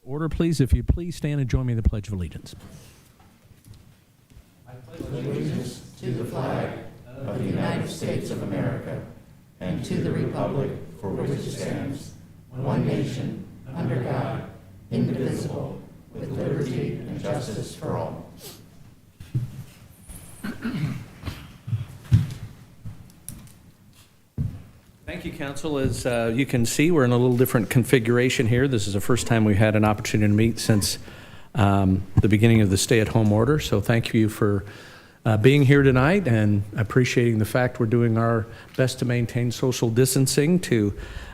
Order, please. If you please stand and join me in the Pledge of Allegiance. Allegiance to the flag of the United States of America and to the republic for which it stands, one nation, under God, indivisible, with liberty and justice for all. Thank you, Council. As you can see, we're in a little different configuration here. This is the first time we've had an opportunity to meet since the beginning of the stay-at-home order. So thank you for being here tonight and appreciating the fact we're doing our best to maintain social distancing to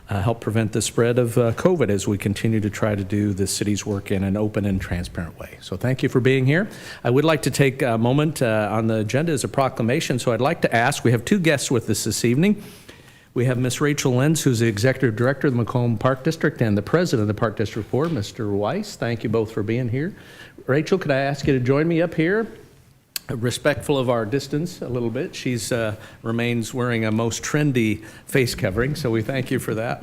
help prevent the spread of COVID as we continue to try to do the city's work in an open and transparent way. So thank you for being here. I would like to take a moment on the agenda as a proclamation. So I'd like to ask, we have two guests with us this evening. We have Ms. Rachel Lenz, who's the Executive Director of the Macomb Park District, and the President of the Park District Board, Mr. Weiss. Thank you both for being here. Rachel, could I ask you to join me up here? Respectful of our distance a little bit. She's remains wearing a most trendy face covering, so we thank you for that.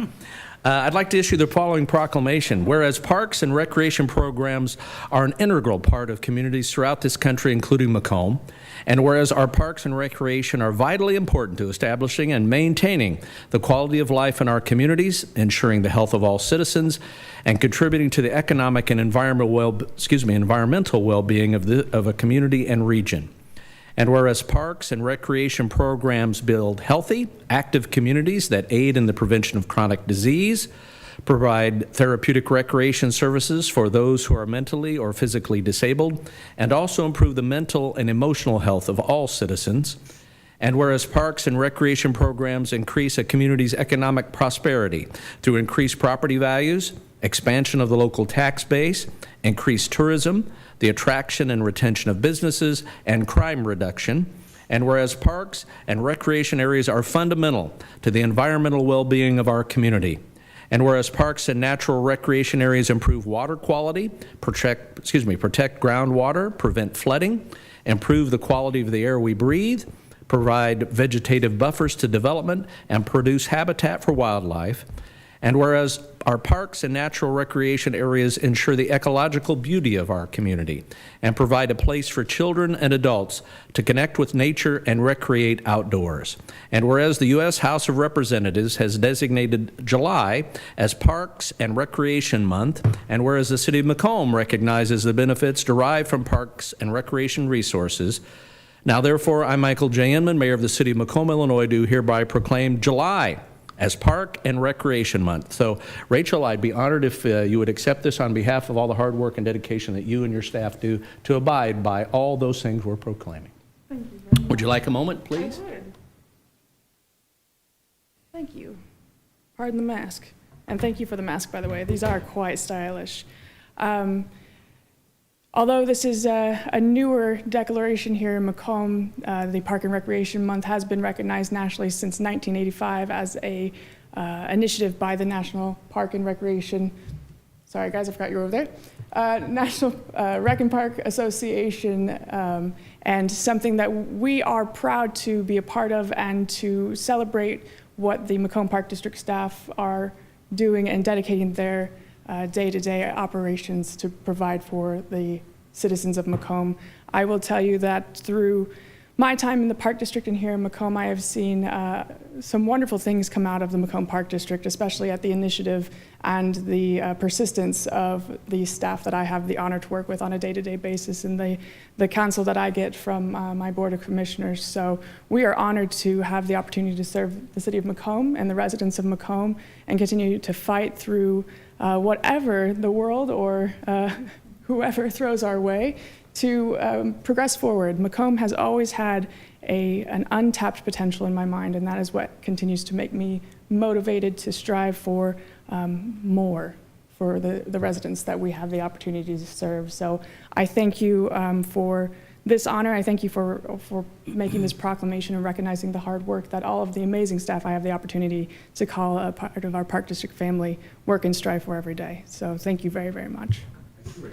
I'd like to issue the following proclamation. Whereas parks and recreation programs are an integral part of communities throughout this country, including Macomb, and whereas our parks and recreation are vitally important to establishing and maintaining the quality of life in our communities, ensuring the health of all citizens, and contributing to the economic and environmental well-being of a community and region. And whereas parks and recreation programs build healthy, active communities that aid in the prevention of chronic disease, provide therapeutic recreation services for those who are mentally or physically disabled, and also improve the mental and emotional health of all citizens. And whereas parks and recreation programs increase a community's economic prosperity through increased property values, expansion of the local tax base, increased tourism, the attraction and retention of businesses, and crime reduction. And whereas parks and recreation areas are fundamental to the environmental well-being of our community. And whereas parks and natural recreation areas improve water quality, protect groundwater, prevent flooding, improve the quality of the air we breathe, provide vegetative buffers to development, and produce habitat for wildlife. And whereas our parks and natural recreation areas ensure the ecological beauty of our community and provide a place for children and adults to connect with nature and recreate outdoors. And whereas the U.S. House of Representatives has designated July as Parks and Recreation Month, and whereas the City of Macomb recognizes the benefits derived from parks and recreation resources, now therefore I, Michael J. Inman, Mayor of the City of Macomb, Illinois, do hereby proclaim July as Park and Recreation Month. So, Rachel, I'd be honored if you would accept this on behalf of all the hard work and dedication that you and your staff do to abide by all those things we're proclaiming. Thank you very much. Would you like a moment, please? I would. Thank you. Pardon the mask. And thank you for the mask, by the way. These are quite stylish. Although this is a newer declaration here in Macomb, the Park and Recreation Month has been recognized nationally since 1985 as a initiative by the National Park and Recreation, sorry guys, I forgot you were over there, National Rec and Park Association, and something that we are proud to be a part of and to celebrate what the Macomb Park District staff are doing and dedicating their day-to-day operations to provide for the citizens of Macomb. I will tell you that through my time in the Park District and here in Macomb, I have seen some wonderful things come out of the Macomb Park District, especially at the initiative and the persistence of the staff that I have the honor to work with on a day-to-day basis and the counsel that I get from my Board of Commissioners. So we are honored to have the opportunity to serve the City of Macomb and the residents of Macomb and continue to fight through whatever the world or whoever throws our way to progress forward. Macomb has always had an untapped potential in my mind, and that is what continues to make me motivated to strive for more for the residents that we have the opportunity to serve. So I thank you for this honor. I thank you for making this proclamation and recognizing the hard work that all of the amazing staff I have the opportunity to call a part of our Park District family work and strive for every day. So thank you very, very much. Thank you,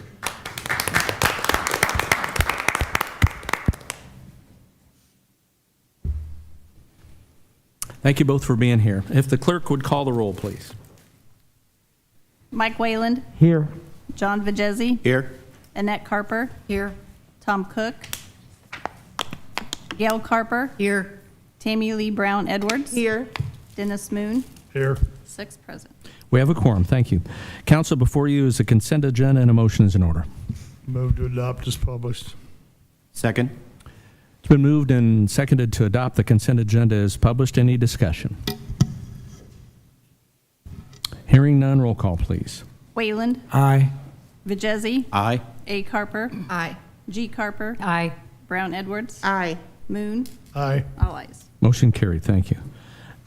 Thank you both for being here. If the clerk would call the roll, please. Mike Wayland, Here. John Vajezi, Here. Annette Carper, Here. Tom Cook, Gail Carper, Here. Tammy Lee Brown Edwards, Here. Dennis Moon, Here. 6 present. We have a quorum. Thank you. Council, before you is a consent agenda and a motion is in order. Move to adopt as published. Second. It's been moved and seconded to adopt the consent agenda as published. Any discussion? Hearing none, roll call, please. Wayland, Aye. Vajezi, Aye. A. Carper, Aye. G. Carper, Aye. Brown Edwards, Aye. Moon, Aye. all ayes. Motion carried. Thank you.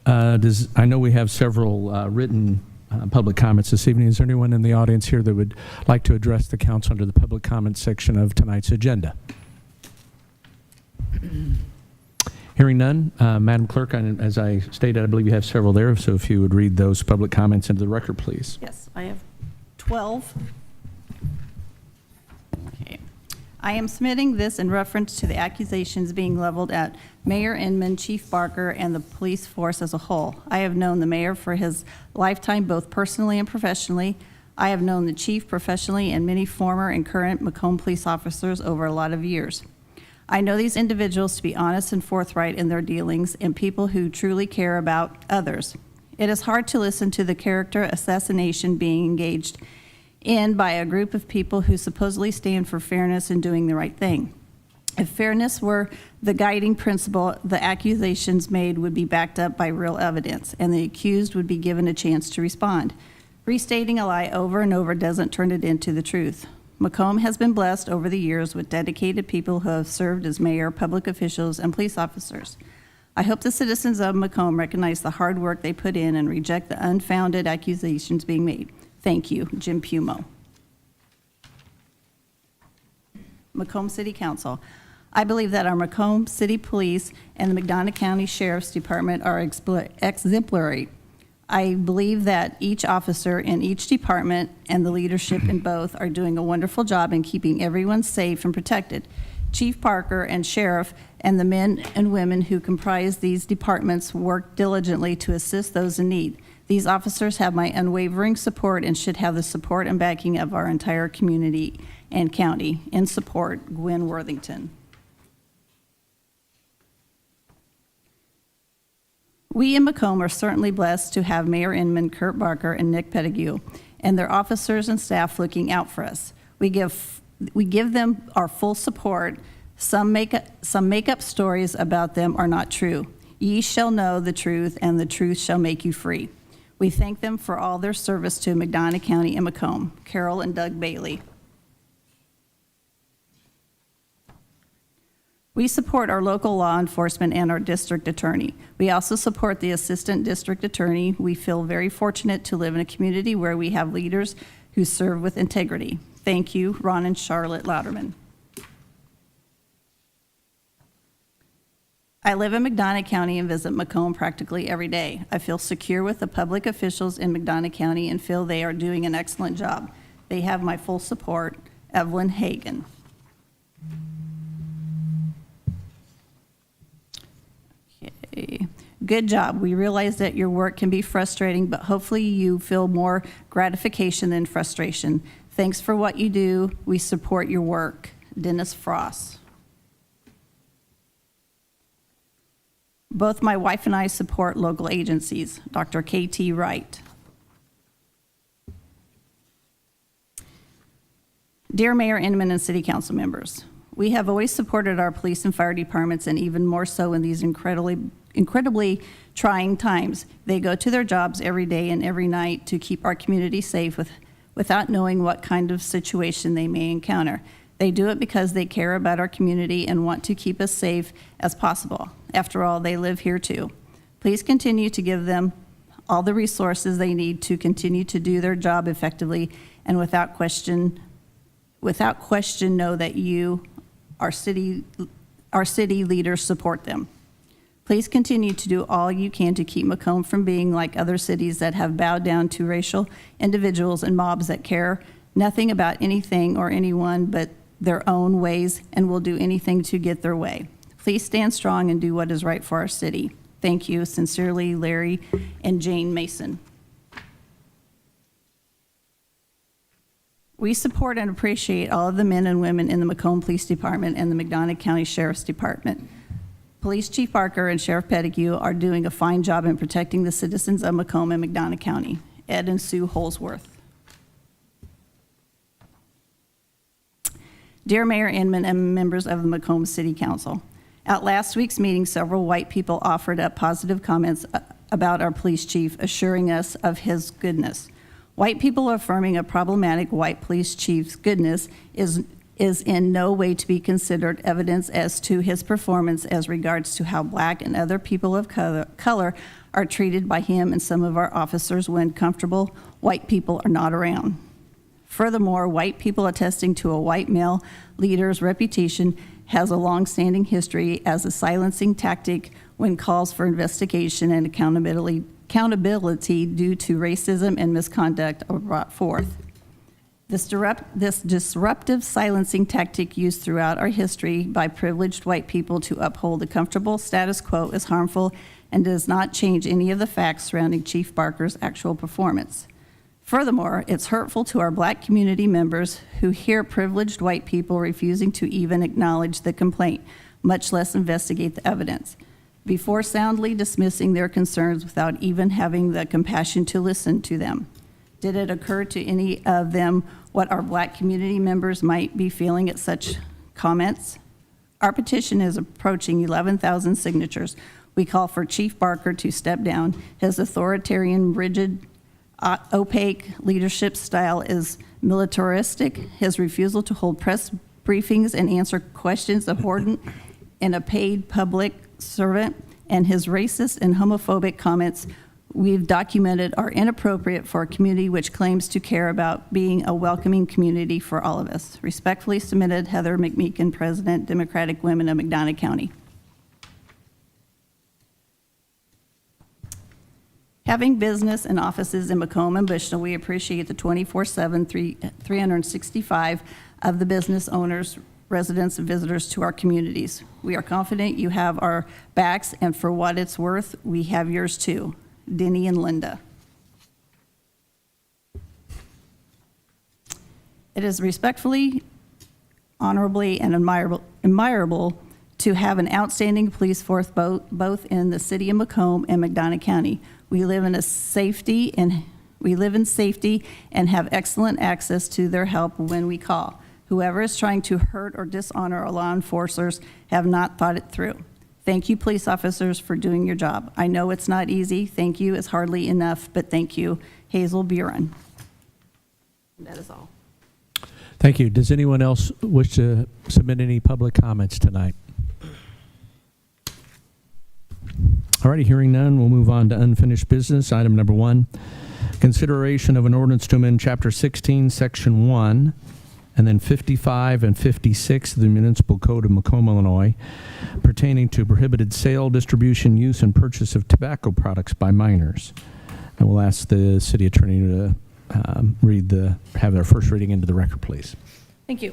I know we have several written public comments this evening. Is there anyone in the audience here that would like to address the council under the public comment section of tonight's agenda? Hearing none, Madam Clerk, as I stated, I believe you have several there, so if you would read those public comments into the record, please. Yes, I have 12. Okay. I am submitting this in reference to the accusations being leveled at Mayor Inman, Chief Barker, and the police force as a whole. I have known the mayor for his lifetime, both personally and professionally. I have known the chief professionally and many former and current Macomb police officers over a lot of years. I know these individuals to be honest and forthright in their dealings and people who truly care about others. It is hard to listen to the character assassination being engaged in by a group of people who supposedly stand for fairness and doing the right thing. If fairness were the guiding principle, the accusations made would be backed up by real evidence, and the accused would be given a chance to respond. Restating a lie over and over doesn't turn it into the truth. Macomb has been blessed over the years with dedicated people who have served as mayor, public officials, and police officers. I hope the citizens of Macomb recognize the hard work they put in and reject the unfounded accusations being made. Thank you, Jim Pumo. Macomb City Council. I believe that our Macomb City Police and the McDonough County Sheriff's Department are exemplary. I believe that each officer in each department and the leadership in both are doing a wonderful job in keeping everyone safe and protected. Chief Parker and Sheriff and the men and women who comprise these departments work diligently to assist those in need. These officers have my unwavering support and should have the support and backing of our entire community and county. In support, Gwen Worthington. We in Macomb are certainly blessed to have Mayor Inman, Kurt Barker, and Nick Pettigrew, and their officers and staff looking out for us. We give them our full support. Some make up stories about them are not true. Ye shall know the truth, and the truth shall make you free. We thank them for all their service to McDonough County and Macomb. Carol and Doug Bailey. We support our local law enforcement and our district attorney. We also support the assistant district attorney. We feel very fortunate to live in a community where we have leaders who serve with integrity. Thank you, Ron and Charlotte Louderman. I live in McDonough County and visit Macomb practically every day. I feel secure with the public officials in McDonough County and feel they are doing an excellent job. They have my full support. Evelyn Hagan. Okay. Good job. We realize that your work can be frustrating, but hopefully you feel more gratification than frustration. Thanks for what you do. We support your work. Dennis Frost. Both my wife and I support local agencies. Dr. K.T. Wright. Dear Mayor Inman and City Council members, we have always supported our police and fire departments, and even more so in these incredibly trying times. They go to their jobs every day and every night to keep our community safe without knowing what kind of situation they may encounter. They do it because they care about our community and want to keep us safe as possible. After all, they live here too. Please continue to give them all the resources they need to continue to do their job effectively, and without question know that you, our city leaders, support them. Please continue to do all you can to keep Macomb from being like other cities that have bowed down to racial individuals and mobs that care nothing about anything or anyone but their own ways and will do anything to get their way. Please stand strong and do what is right for our city. Thank you. Sincerely, Larry and Jane Mason. We support and appreciate all of the men and women in the Macomb Police Department and the McDonough County Sheriff's Department. Police Chief Barker and Sheriff Pettigrew are doing a fine job in protecting the citizens of Macomb and McDonough County. Ed and Sue Holsworth. Dear Mayor Inman and members of the Macomb City Council, at last week's meeting, several white people offered up positive comments about our police chief, assuring us of his goodness. White people affirming a problematic white police chief's goodness is in no way to be considered evidence as to his performance as regards to how black and other people of color are treated by him and some of our officers when comfortable white people are not around. Furthermore, white people attesting to a white male leader's reputation has a long-standing history as a silencing tactic when calls for investigation and accountability due to racism and misconduct are brought forth. This disruptive silencing tactic used throughout our history by privileged white people to uphold a comfortable status quo is harmful and does not change any of the facts surrounding Chief Barker's actual performance. Furthermore, it's hurtful to our black community members who hear privileged white people refusing to even acknowledge the complaint, much less investigate the evidence, before soundly dismissing their concerns without even having the compassion to listen to them. Did it occur to any of them what our black community members might be feeling at such comments? Our petition is approaching 11,000 signatures. We call for Chief Barker to step down. His authoritarian, rigid, opaque leadership style is militaristic. His refusal to hold press briefings and answer questions abhorrent in a paid public servant, and his racist and homophobic comments we've documented are inappropriate for a community which claims to care about being a welcoming community for all of us. Respectfully submitted, Heather McMeekin, President, Democratic Women of McDonough County. Having business and offices in Macomb and Bushnell, we appreciate the 24/7, 365 of the business owners, residents, and visitors to our communities. We are confident you have our backs, and for what it's worth, we have yours too. Denny and Linda. It is respectfully, honorably, and admirable to have an outstanding police force both in the city of Macomb and McDonough County. We live in safety and have excellent access to their help when we call. Whoever is trying to hurt or dishonor our law enforcers have not thought it through. Thank you, police officers, for doing your job. I know it's not easy. Thank you is hardly enough, but thank you. Hazel Buren. That is all. Thank you. Does anyone else wish to submit any public comments tonight? All righty, hearing none, we'll move on to unfinished business. Item number 1, consideration of an ordinance to amend Chapter 16, Section 1, and then 55 and 56 of the Municipal Code of Macomb, Illinois, pertaining to prohibited sale, distribution, use, and purchase of tobacco products by minors. I will ask the city attorney to have their first reading into the record, please. Thank you.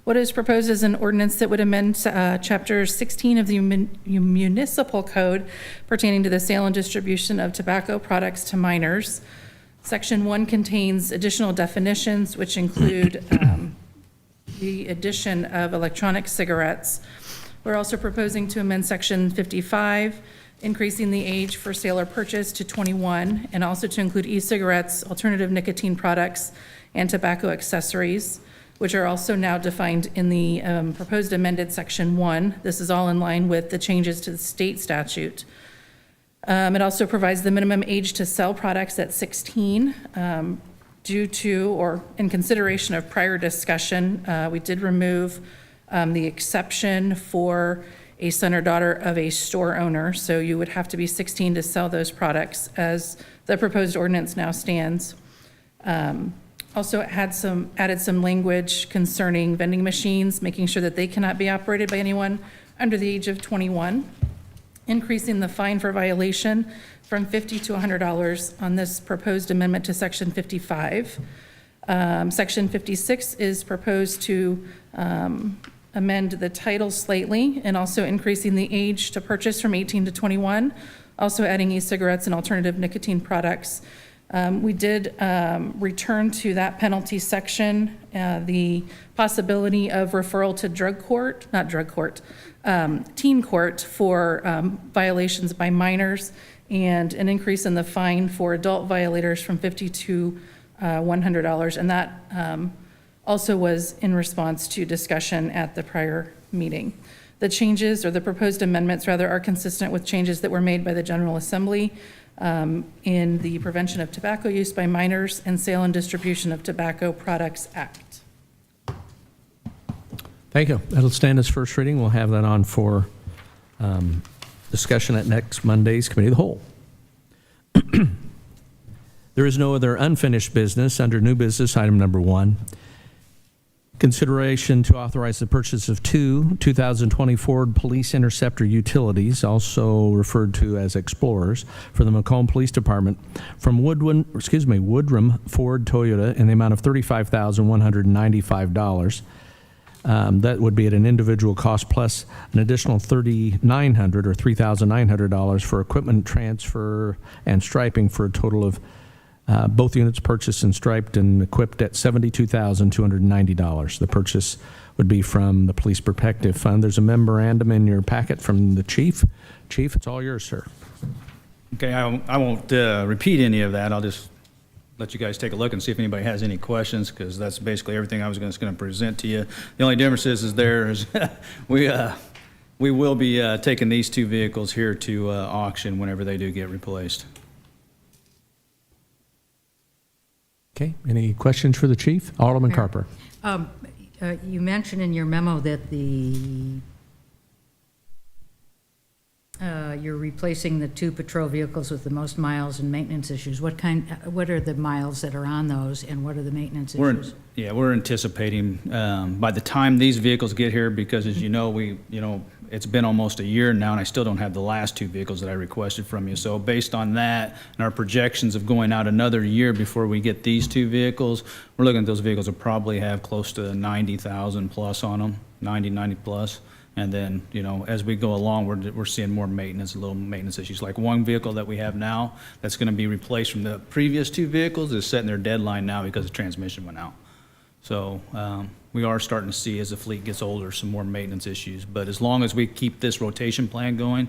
What is proposed is an ordinance that would amend Chapter 16 of the Municipal Code pertaining to the sale and distribution of tobacco products to minors. Section 1 contains additional definitions, which include the addition of electronic cigarettes. We're also proposing to amend Section 55, increasing the age for sale or purchase to 21, and also to include e-cigarettes, alternative nicotine products, and tobacco accessories, which are also now defined in the proposed amended Section 1. This is all in line with the changes to the state statute. It also provides the minimum age to sell products at 16. Due to or in consideration of prior discussion, we did remove the exception for a son or daughter of a store owner. So you would have to be 16 to sell those products as the proposed ordinance now stands. Also added some language concerning vending machines, making sure that they cannot be operated by anyone under the age of 21, increasing the fine for violation from $50 to $100 on this proposed amendment to Section 55. Section 56 is proposed to amend the title slightly and also increasing the age to purchase from 18 to 21, also adding e-cigarettes and alternative nicotine products We did return to that penalty section, the possibility of referral to teen court for violations by minors, and an increase in the fine for adult violators from $50 to $100. And that also was in response to discussion at the prior meeting. The changes, or the proposed amendments rather, are consistent with changes that were made by the General Assembly in the Prevention of Tobacco Use by Minors and Sale and Distribution of Tobacco Products Act. Thank you. That'll stand as first reading. We'll have that on for discussion at next Monday's Committee of the Whole. There is no other unfinished business under new business, item number 1. Consideration to authorize the purchase of 2 2020 Ford Police Interceptor utilities, also referred to as Explorers, for the Macomb Police Department from Woodrum Ford Toyota in the amount of $35,195. That would be at an individual cost plus an additional $3,900 or $3,900 for equipment transfer and striping for a total of both units purchased and striped and equipped at $72,290. The purchase would be from the Police Protective Fund. There's a memorandum in your packet from the chief. Chief, it's all yours, sir. Okay, I won't repeat any of that. I'll just let you guys take a look and see if anybody has any questions, because that's basically everything I was going to present to you. The only difference is we will be taking these 2 vehicles here to auction whenever they do get replaced. Okay, any questions for the chief? Alderman Mayor. Carper. You mentioned in your memo that you're replacing the 2 patrol vehicles with the most miles and maintenance issues. What are the miles that are on those, and what are the maintenance issues? We're anticipating by the time these vehicles get here, because as you know, it's been almost a year now, and I still don't have the last 2 vehicles that I requested from you. So based on that and our projections of going out another year before we get these 2 vehicles, we're looking at those vehicles will probably have close to 90,000 plus on them, 90 plus. And then, as we go along, we're seeing more maintenance, little maintenance issues. Like one vehicle that we have now that's going to be replaced from the previous 2 vehicles is setting their deadline now because the transmission went out. So we are starting to see, as the fleet gets older, some more maintenance issues. But as long as we keep this rotation plan going,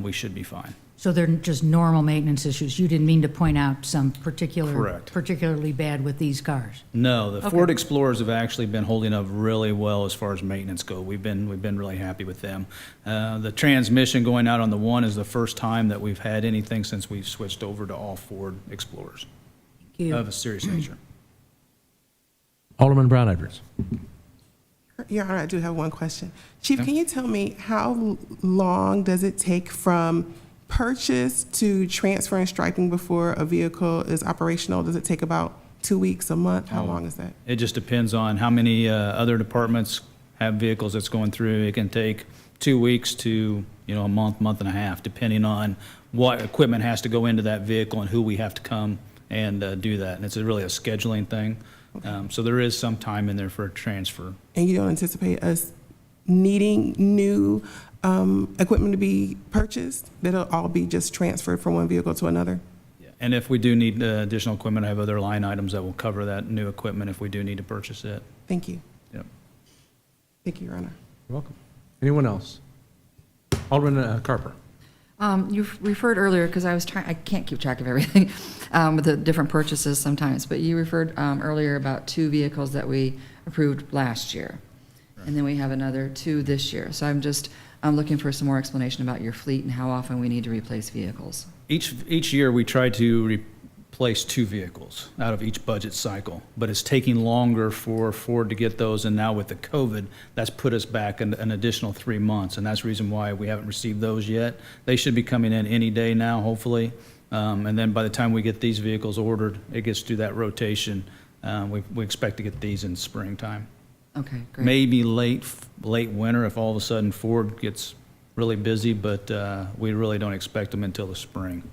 we should be fine. So they're just normal maintenance issues? You didn't mean to point out some Correct. particularly bad with these cars? No, the Okay. Ford Explorers have actually been holding up really well as far as maintenance go. We've been really happy with them. The transmission going out on the one is the first time that we've had anything since we've switched over to all Ford Explorers Thank you. of a serious nature. Alderman Brown Edwards. Your Honor, I do have one question. Chief, can you tell me how long does it take from purchase to transfer and striping before a vehicle is operational? Does it take about 2 weeks, a month? How long is that? It just depends on how many other departments have vehicles that's going through. It can take 2 weeks to, a month, month and a half, depending on what equipment has to go into that vehicle and who we have to come and do that. And it's really a scheduling thing. So there is some time in there for a transfer. And you don't anticipate us needing new equipment to be purchased? That'll all be just transferred from one vehicle to another? And if we do need additional equipment, I have other line items that will cover that new equipment if we do need to purchase it. Thank you. Yep. Thank you, Your Honor. You're welcome. Anyone else? Alderman Carper. You referred earlier, because I can't keep track of everything with the different purchases sometimes, but you referred earlier about 2 vehicles that we approved last year. And then we have another 2 this year. So I'm looking for some more explanation about your fleet and how often we need to replace vehicles. Each year, we try to replace 2 vehicles out of each budget cycle, but it's taking longer for Ford to get those, and now with the COVID, that's put us back an additional 3 months, and that's the reason why we haven't received those yet. They should be coming in any day now, hopefully, and then by the time we get these vehicles ordered, it gets through that rotation. We expect to get these in springtime. Okay, great. Maybe late winter if all of a sudden Ford gets really busy, but we really don't expect them until the spring.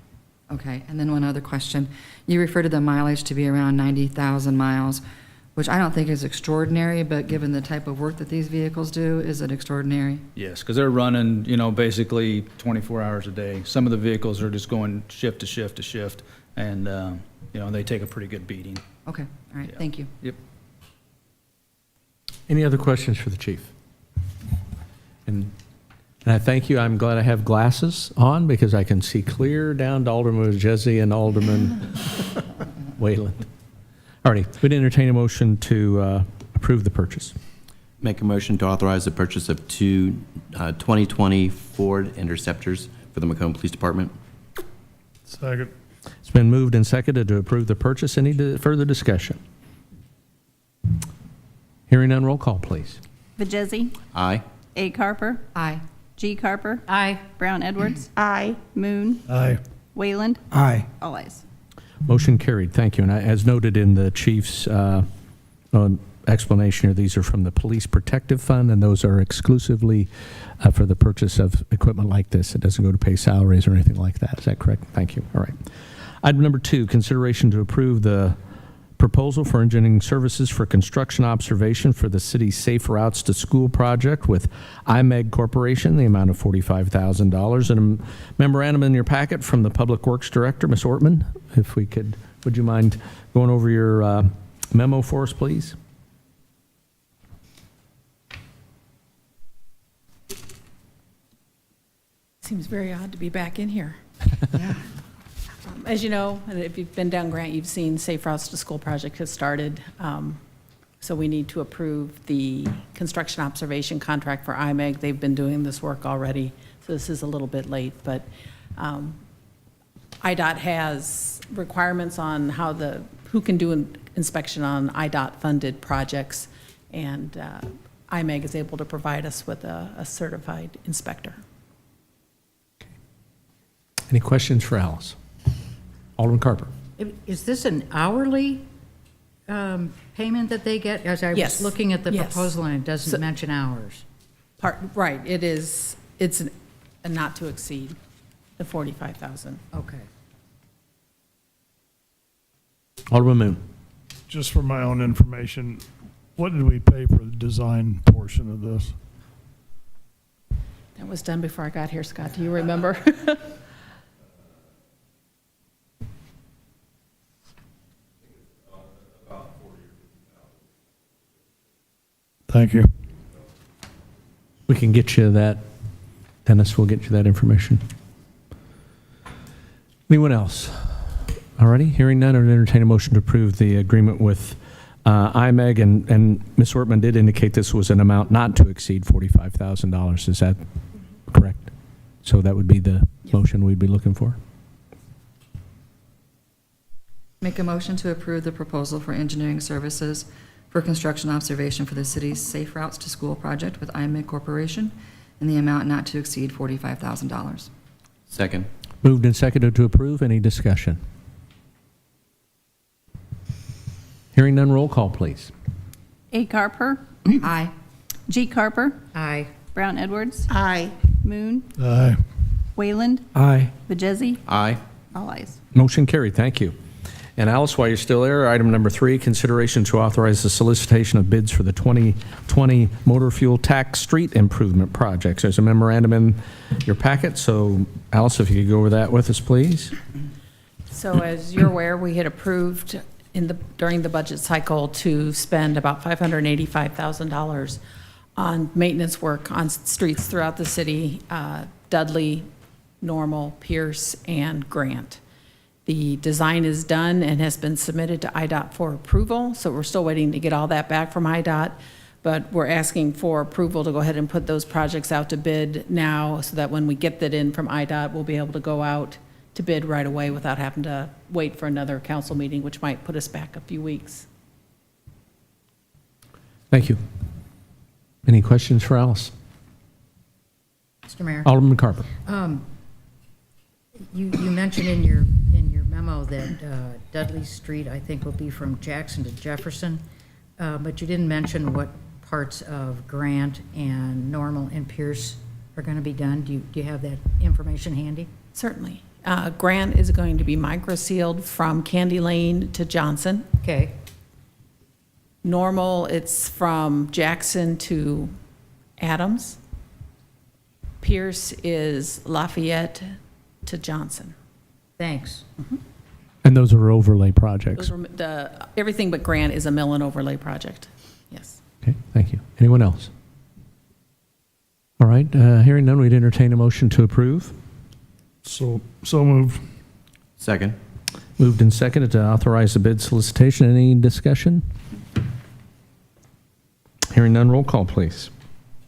Okay, and then one other question. You referred to the mileage to be around 90,000 miles, which I don't think is extraordinary, but given the type of work that these vehicles do, is it extraordinary? Yes, because they're running, basically 24 hours a day. Some of the vehicles are just going shift to shift to shift, And, you know, they take a pretty good beating. Okay, all right, Yeah. thank you. Yep. Any other questions for the chief? And I thank you. I'm glad I have glasses on because I can see clear down to Alderman Jesse and Alderman Wayland. All righty, we'd entertain a motion to approve the purchase. Make a motion to authorize the purchase of two 2020 Ford Interceptors for the Macomb Police Department. Second. It's been moved and seconded to approve the purchase. Any further discussion? Hearing none, roll call, please. Vajezzi, Aye. A. Carper, Aye. G. Carper, Aye. Brown Edwards, Aye. Moon, Aye. Wayland, Aye. all ayes. Motion carried. Thank you. And as noted in the chief's explanation here, these are from the Police Protective Fund, and those are exclusively for the purchase of equipment like this. It doesn't go to pay salaries or anything like that. Is that correct? Thank you. All right. Item number 2, consideration to approve the proposal for engineering services for construction observation for the city's Safe Routes to School project with IMEG Corporation, the amount of $45,000. And a memorandum in your packet from the Public Works Director, Ms. Ortman. If we could, would you mind going over your memo for us, please? Seems very odd to be back in here. As you know, and if you've been down Grant, you've seen Safe Routes to School project has started. So we need to approve the construction observation contract for IMEG. They've been doing this work already, so this is a little bit late. But IDOT has requirements on who can do an inspection on IDOT-funded projects, and IMEG is able to provide us with a certified inspector. Any questions for Alice? Alderman Carper. Is this an hourly payment that they get? As I Yes. was looking at the Yes. proposal, and it doesn't mention hours. Right, it's a not to exceed the 45,000. Okay. Alderman Moon. Just for my own information, what did we pay for the design portion of this? That was done before I got here, Scott, do you remember? Thank you. We can get you that. Dennis will get you that information. Anyone else? All righty, hearing none, I would entertain a motion to approve the agreement with IMEG, and Ms. Ortman did indicate this was an amount not to exceed $45,000. Is that correct? So that would be the motion we'd be looking for. Make a motion to approve the proposal for engineering services for construction observation for the city's Safe Routes to School project with IMEG Corporation in the amount not to exceed $45,000. Second. Moved and seconded to approve. Any discussion? Hearing none, roll call, please. A. Carper, Aye. G. Carper, Aye. Brown Edwards, Aye. Moon, Aye. Wayland, Aye. Vajezzi, Aye. all ayes. Motion carried. Thank you. And Alice, while you're still there, item number 3, consideration to authorize the solicitation of bids for the 2020 motor fuel tax street improvement projects. There's a memorandum in your packet, so Alice, if you could go over that with us, please. So as you're aware, we had approved during the budget cycle to spend about $585,000 on maintenance work on streets throughout the city, Dudley, Normal, Pierce, and Grant. The design is done and has been submitted to IDOT for approval, so we're still waiting to get all that back from IDOT, but we're asking for approval to go ahead and put those projects out to bid now so that when we get that in from IDOT, we'll be able to go out to bid right away without having to wait for another council meeting, which might put us back a few weeks. Thank you. Any questions for Alice? Mr. Mayor, Alderman Carper. you mentioned in your memo that Dudley Street, I think, will be from Jackson to Jefferson, but you didn't mention what parts of Grant and Normal and Pierce are going to be done. Do you have that information handy? Certainly. Grant is going to be micro-sealed from Candy Lane to Johnson. Okay. Normal, it's from Jackson to Adams. Pierce is Lafayette to Johnson. Thanks. And those are overlay projects. Those were everything but Grant is a mill and overlay project. Yes. Okay, thank you. Anyone else? All right, hearing none, we'd entertain a motion to approve. So moved. Second. Moved and seconded to authorize the bid solicitation. Any discussion? Hearing none, roll call, please.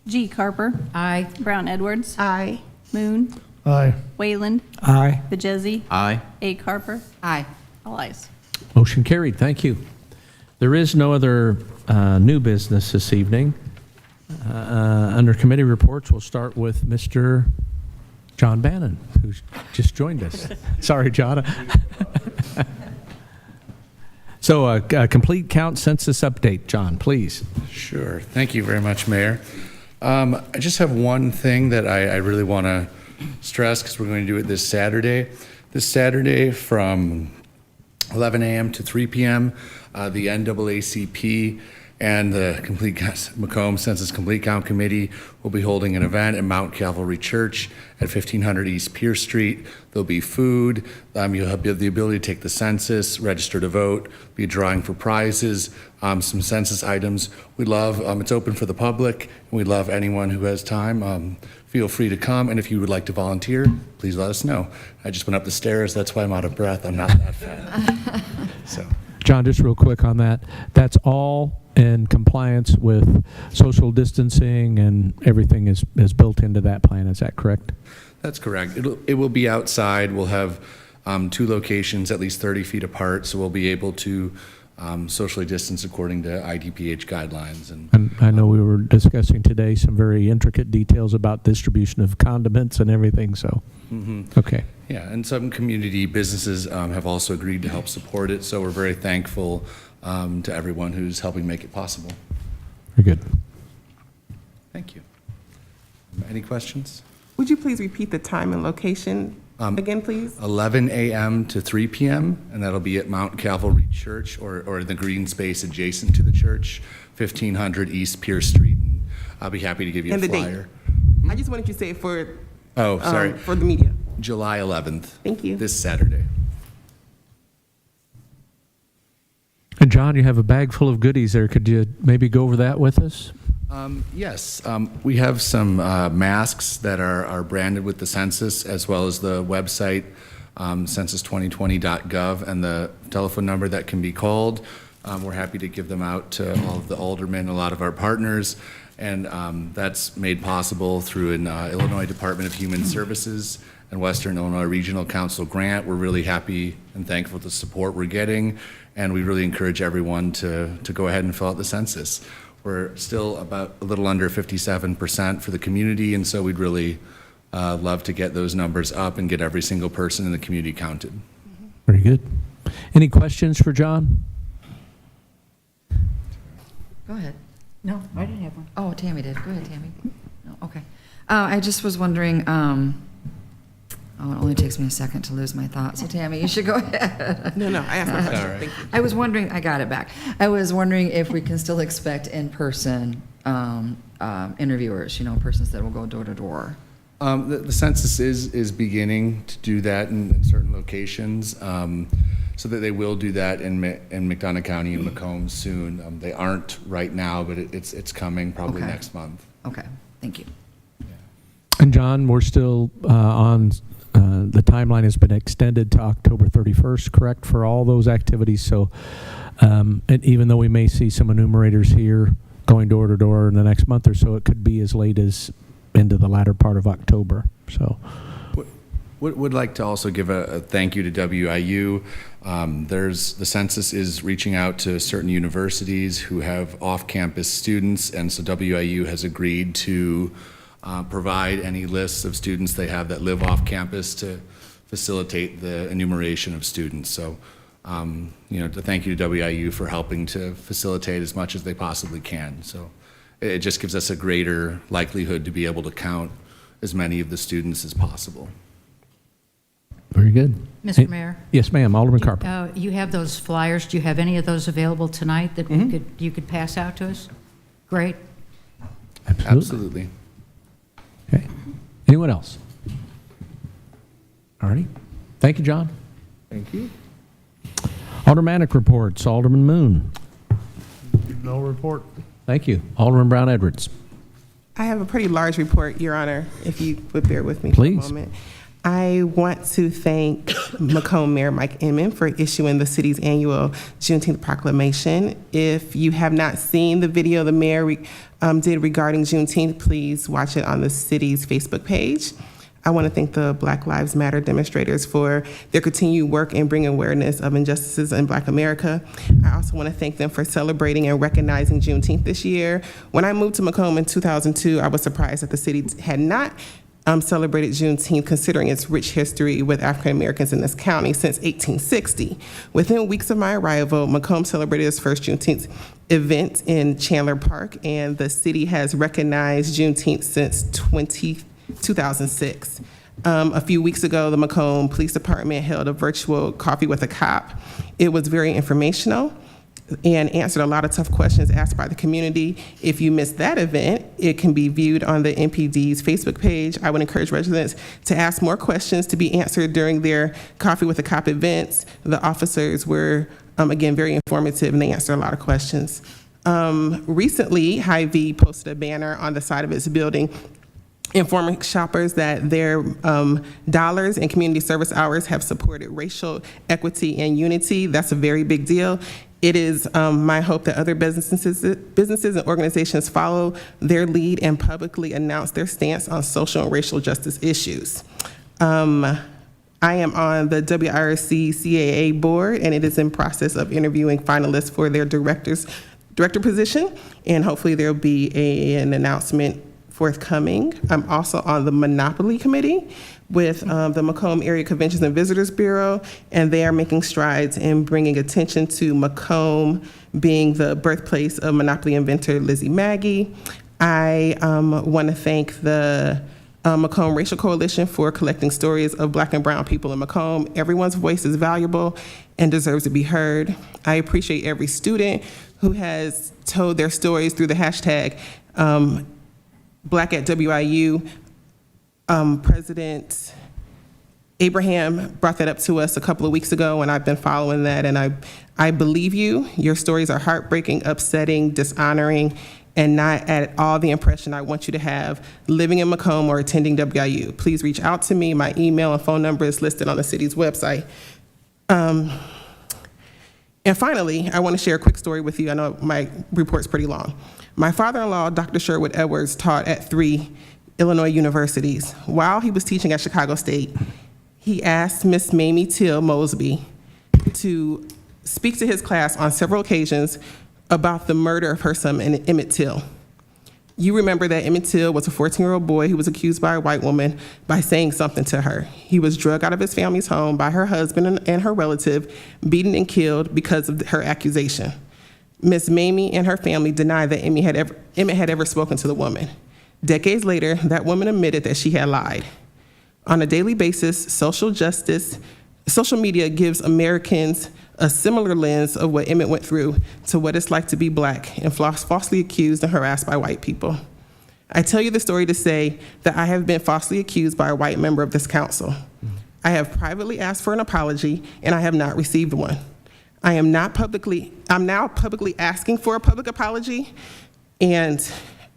G. Carper. Aye. Brown Edwards. Aye. Moon. Aye. Wayland. Aye. Bejezy. Aye. A. Carper. Aye. All ayes. Motion carried. Thank you. There is no other new business this evening. Under committee reports, we'll start with Mr. John Bannon, who's just joined us. Sorry, John. So a complete count census update, John, please. Sure. Thank you very much, Mayor. I just have one thing that I really want to stress because we're going to do it this Saturday. This Saturday from 11 a.m. to 3 p.m., the NAACP and the Macomb Census Complete Count Committee will be holding an event at Mount Calvary Church at 1500 East Pierce Street. There'll be food. You'll have the ability to take the census, register to vote, be a drawing for prizes, some census items. We love, it's open for the public, and we love anyone who has time. Feel free to come, and if you would like to volunteer, please let us know. I just went up the stairs, that's why I'm out of breath. I'm not that fat. So. John, just real quick on that. That's all in compliance with social distancing and everything is built into that plan. Is that correct? That's correct. It will be outside. We'll have 2 locations at least 30 feet apart, so we'll be able to socially distance according to IDPH guidelines. And I know we were discussing today some very intricate details about distribution of condiments and everything, so, okay. Yeah, and some community businesses have also agreed to help support it, so we're very thankful to everyone who's helping make it possible. Very good. Thank you. Any questions? Would you please repeat the time and location again, please? 11 a.m. to 3 p.m., and that'll be at Mount Calvary Church or the green space adjacent to the church, 1500 East Pierce Street. And I'll be happy to give you And a the date. flyer. I just wanted you to say it for Oh, sorry. for the media. July 11th. Thank you. This Saturday. And John, you have a bag full of goodies there. Could you maybe go over that with us? Yes, we have some masks that are branded with the census, as well as the website, census2020.gov, and the telephone number that can be called. We're happy to give them out to all of the aldermen, a lot of our partners, and that's made possible through an Illinois Department of Human Services and Western Illinois Regional Council grant. We're really happy and thankful for the support we're getting, and we really encourage everyone to go ahead and fill out the census. We're still about a little under 57% for the community, and so we'd really love to get those numbers up and get every single person in the community counted. Very good. Any questions for John? Go ahead. No, I didn't have one. Oh, Tammy did. Go ahead, Tammy. No, okay. I just was wondering, it only takes me a second to lose my thought, so Tammy, you should go ahead. No, I asked my question. All right. Thank you. I was wondering, I got it back. I was wondering if we can still expect in-person interviewers, persons that will go door to door. The census is beginning to do that in certain locations, so that they will do that in McDonough County and Macomb soon. They aren't right now, but it's coming probably Okay. next month. Okay, thank you. And John, we're still on, the timeline has been extended to October 31st, correct, for all those activities? So, and even though we may see some enumerators here going door to door in the next month or so, it could be as late as into the latter part of October, so. Would like to also give a thank you to WIU. The census is reaching out to certain universities who have off-campus students, and so WIU has agreed to provide any lists of students they have that live off campus to facilitate the enumeration of students. So, to thank you to WIU for helping to facilitate as much as they possibly can. So it just gives us a greater likelihood to be able to count as many of the students as possible. Very good. Mr. Mayor? Yes, ma'am, Alderman Carper. You have those flyers. Do you have any of those available tonight that you could pass out to us? Great. Absolutely. Okay. Anyone else? All righty. Thank you, John. Thank you. Aldermanic reports. Alderman Moon. No report. Thank you. Alderman Brown Edwards. I have a pretty large report, Your Honor, if you would bear with me Please. for a moment. I want to thank Macomb Mayor Mike Inman for issuing the city's annual Juneteenth proclamation. If you have not seen the video the mayor did regarding Juneteenth, please watch it on the city's Facebook page. I want to thank the Black Lives Matter demonstrators for their continued work in bringing awareness of injustices in Black America. I also want to thank them for celebrating and recognizing Juneteenth this year. When I moved to Macomb in 2002, I was surprised that the city had not celebrated Juneteenth, considering its rich history with African Americans in this county since 1860. Within weeks of my arrival, Macomb celebrated its first Juneteenth event in Chandler Park, and the city has recognized Juneteenth since 2006. A few weeks ago, the Macomb Police Department held a virtual Coffee with a Cop. It was very informational and answered a lot of tough questions asked by the community. If you missed that event, it can be viewed on the MPD's Facebook page. I would encourage residents to ask more questions to be answered during their Coffee with a Cop events. The officers were, again, very informative, and they answered a lot of questions. Recently, Hy-Vee posted a banner on the side of its building informing shoppers that their dollars and community service hours have supported racial equity and unity. That's a very big deal. It is my hope that other businesses and organizations follow their lead and publicly announce their stance on social and racial justice issues. I am on the WIRC CAA board, and it is in process of interviewing finalists for their director position, and hopefully there'll be an announcement forthcoming. I'm also on the Monopoly Committee with the Macomb Area Conventions and Visitors Bureau, and they are making strides in bringing attention to Macomb being the birthplace of Monopoly inventor Lizzie Magie. I want to thank the Macomb Racial Coalition for collecting stories of Black and brown people in Macomb. Everyone's voice is valuable and deserves to be heard. I appreciate every student who has told their stories through the hashtag Black at WIU. President Abraham brought that up to us a couple of weeks ago, and I've been following that, and I believe you. Your stories are heartbreaking, upsetting, dishonoring, and not at all the impression I want you to have living in Macomb or attending WIU. Please reach out to me. My email and phone number is listed on the city's website. And finally, I want to share a quick story with you. I know my report's pretty long. My father-in-law, Dr. Sherwood Edwards, taught at 3 Illinois universities. While he was teaching at Chicago State, he asked Miss Mamie Till Mosby to speak to his class on several occasions about the murder of her son, Emmett Till. You remember that Emmett Till was a 14-year-old boy who was accused by a white woman by saying something to her. He was drugged out of his family's home by her husband and her relative, beaten and killed because of her accusation. Miss Mamie and her family denied that Emmett had ever spoken to the woman. Decades later, that woman admitted that she had lied. On a daily basis, social media gives Americans a similar lens of what Emmett went through to what it's like to be Black and falsely accused and harassed by white people. I tell you the story to say that I have been falsely accused by a white member of this council. I have privately asked for an apology, and I have not received one. I'm now publicly asking for a public apology, and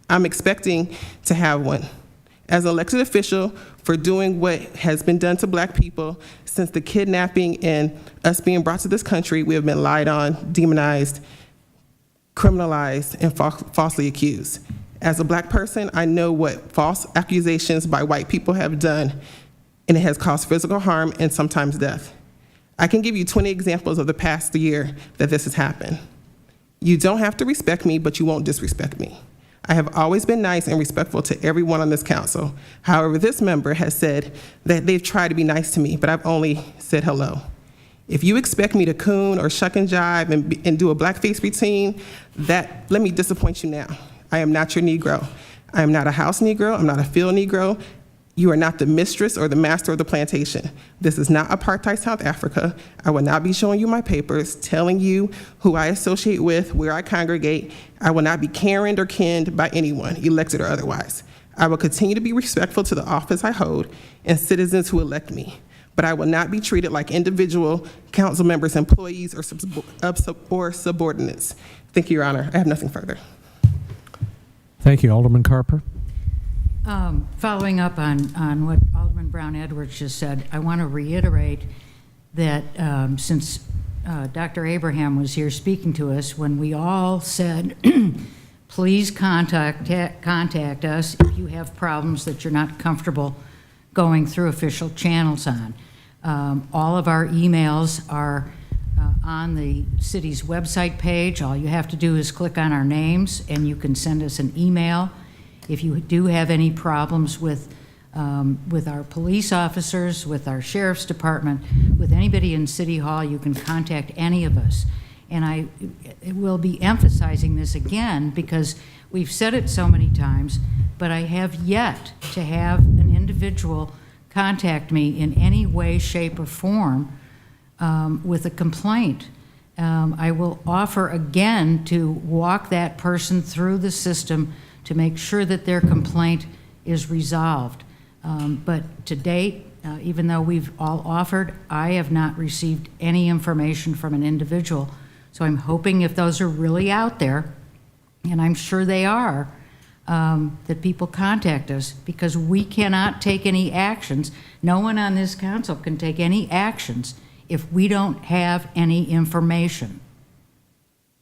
I'm expecting to have one. As an elected official, for doing what has been done to Black people since the kidnapping and us being brought to this country, we have been lied on, demonized, criminalized, and falsely accused. As a Black person, I know what false accusations by white people have done, and it has caused physical harm and sometimes death. I can give you 20 examples of the past year that this has happened. You don't have to respect me, but you won't disrespect me. I have always been nice and respectful to everyone on this council. However, this member has said that they've tried to be nice to me, but I've only said hello. If you expect me to coon or shuck and jive and do a blackface routine, let me disappoint you now. I am not your Negro. I am not a house Negro. I'm not a field Negro. You are not the mistress or the master of the plantation. This is not apartheid South Africa. I will not be showing you my papers, telling you who I associate with, where I congregate. I will not be Karened or kenned by anyone, elected or otherwise. I will continue to be respectful to the office I hold and citizens who elect me. but I will not be treated like individual council members, employees, or subordinates. Thank you, Your Honor. I have nothing further. Thank you. Alderman Carper? Following up on what Alderman Brown Edwards just said, I want to reiterate that since Dr. Abraham was here speaking to us, when we all said, please contact us if you have problems that you're not comfortable going through official channels on. All of our emails are on the city's website page. All you have to do is click on our names and you can send us an email. If you do have any problems with our police officers, with our sheriff's department, with anybody in City Hall, you can contact any of us. And I will be emphasizing this again because we've said it so many times, but I have yet to have an individual contact me in any way, shape, or form with a complaint. I will offer again to walk that person through the system to make sure that their complaint is resolved. But to date, even though we've all offered, I have not received any information from an individual. So I'm hoping if those are really out there, and I'm sure they are, that people contact us, because we cannot take any actions. No one on this council can take any actions if we don't have any information.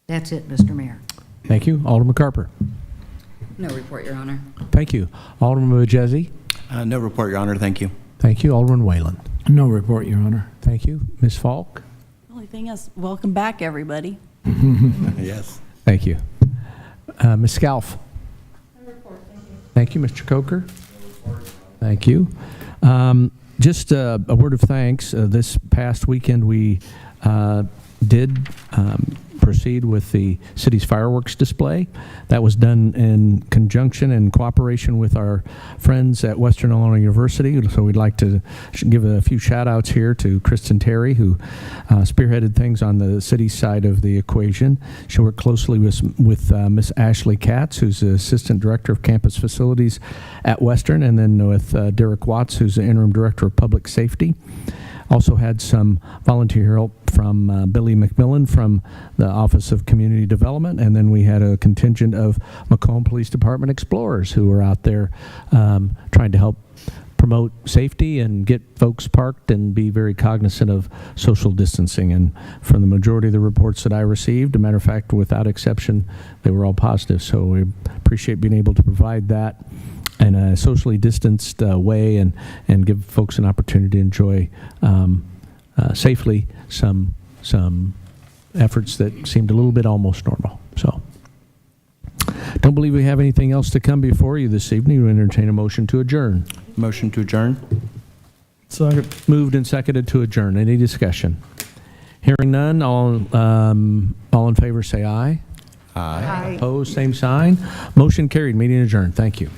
That's it, Mr. Mayor. Thank you. Alderman Carper? No report, Your Honor. Thank you. Alderman Majesi? No report, Your Honor. Thank you. Thank you. Alderman Whalen? No report, Your Honor. Thank you. Ms. Falk? The only thing is, welcome back, everybody. Yes. Thank you. Ms. Scalf? Thank you. Mr. Coker? Thank you. Just a word of thanks. This past weekend, we did proceed with the city's fireworks display. That was done in conjunction and cooperation with our friends at Western Illinois University. So we'd like to give a few shout outs here to Kristen Terry, who spearheaded things on the city side of the equation. She worked closely with Miss Ashley Katz, who's the Assistant Director of Campus Facilities at Western, and then with Derek Watts, who's the Interim Director of Public Safety. Also had some volunteer help from Billy McMillan from the Office of Community Development, and then we had a contingent of Macomb Police Department explorers who were out there trying to help promote safety and get folks parked and be very cognizant of social distancing. And from the majority of the reports that I received, a matter of fact, without exception, they were all positive. So we appreciate being able to provide that in a socially distanced way and give folks an opportunity to enjoy safely some efforts that seemed a little bit almost normal. So don't believe we have anything else to come before you this evening. We entertain a motion to adjourn. Motion to adjourn? Second. Moved and seconded to adjourn. Any discussion? Hearing none, all in favor say aye. Aye. Opposed, same sign. Motion carried. Meeting adjourned. Thank you.